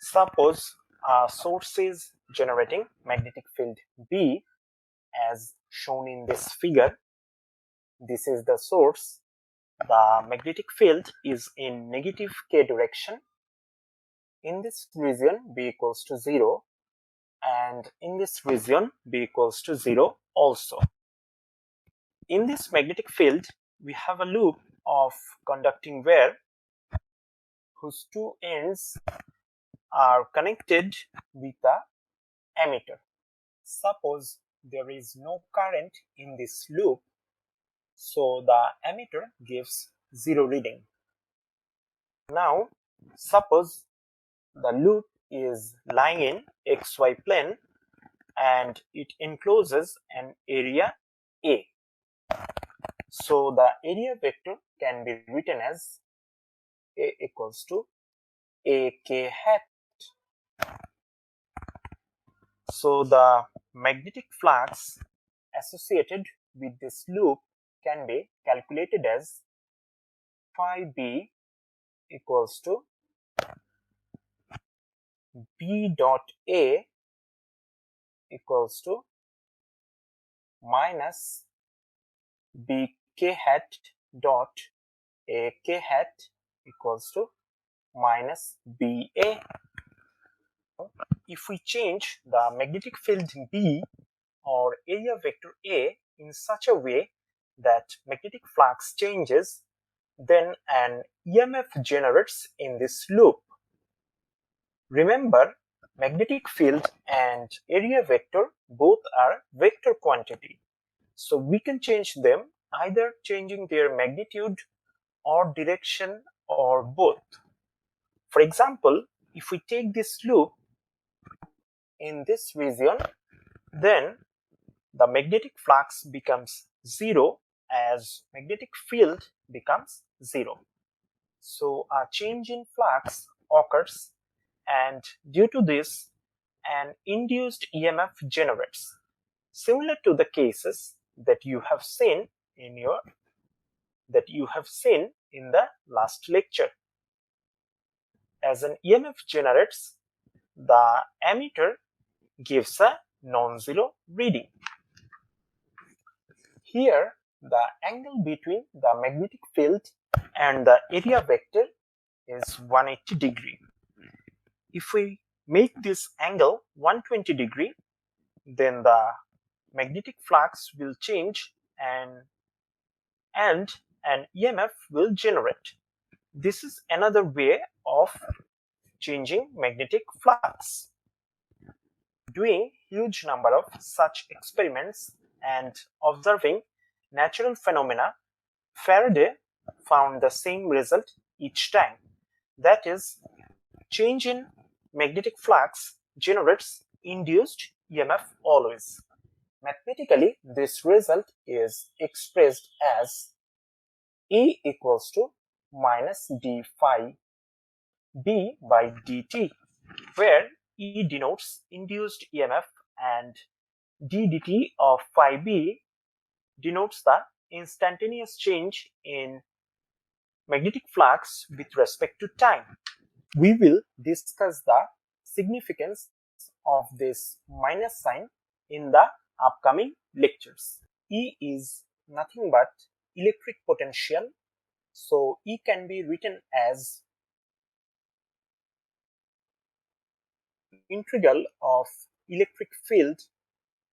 Suppose a source is generating magnetic field B as shown in this figure. This is the source. The magnetic field is in negative k direction. In this region B equals to 0, and in this region B equals to 0 also. In this magnetic field we have a loop of conducting wire whose two ends are connected with the ammeter. Suppose there is no current in this loop, so the ammeter gives 0 reading. Now suppose the loop is lying in xy plane and it encloses an area A. So the area vector can be written as A equals to AK hat. So the magnetic flux associated with this loop can be calculated as phi B equals to B dot A equals to minus BK hat dot AK hat equals to minus BA. If we change the magnetic field B or area vector A in such a way that magnetic flux changes, then an EMF generates in this loop. Remember, magnetic field and area vector both are vector quantity, so we can change them either changing their magnitude or direction or both. For example, if we take this loop in this region, then the magnetic flux becomes 0 as magnetic field becomes 0. So a change in flux occurs, and due to this an induced EMF generates, similar to the cases that you have seen in the last lecture. As an EMF generates, the ammeter gives a non-zero reading. Here the angle between the magnetic field and the area vector is 180 degree. If we make this angle 120 degree, then the magnetic flux will change and an EMF will generate. This is another way of changing magnetic flux. Doing huge number of such experiments and observing natural phenomena, Faraday found the same result each time. That is, change in magnetic flux generates induced EMF always. Mathematically, this result is expressed as E equals to minus d phi B by dt, where E denotes induced EMF and d dt of phi B denotes the instantaneous change in magnetic flux with respect to time. We will discuss the significance of this minus sign in the upcoming lectures. E is nothing but electric potential, so E can be written as integral of electric field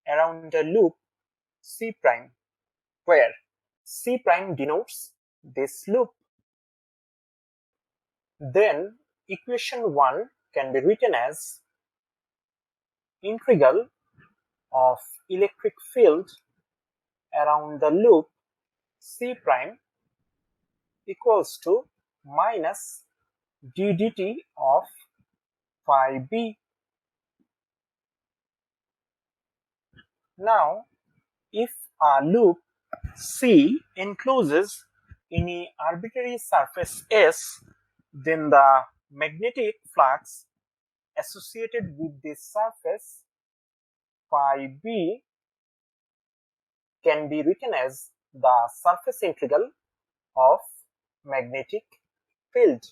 around a loop C prime, where C prime denotes this loop. Then equation 1 can be written as integral of electric field around the loop C prime equals to minus d dt of phi B. Now, if a loop C encloses any arbitrary surface S, then the magnetic flux associated with this surface phi B can be written as the surface integral of magnetic field.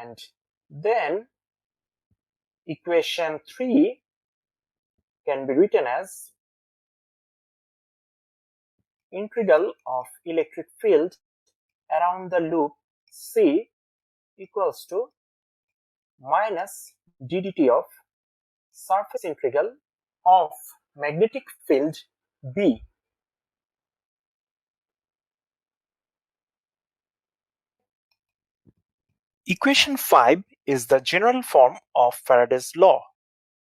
And then equation 3 can be written as integral of electric field around the loop C equals to minus ddt of surface integral of magnetic field B. Equation 5 is the general form of Faraday's law.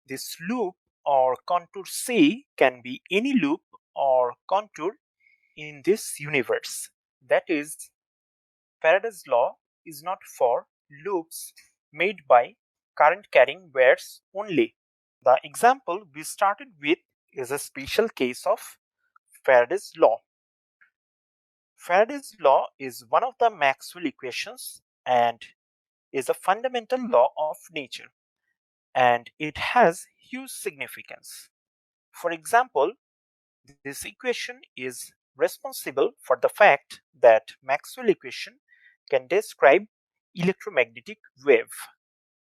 This loop or contour C can be any loop or contour in this universe. That is, Faraday's law is not for loops made by current carrying wires only. The example we started with is a special case of Faraday's law. Faraday's law is one of the Maxwell equations and is a fundamental law of nature, and it has huge significance. For example, this equation is responsible for the fact that Maxwell equation can describe electromagnetic wave.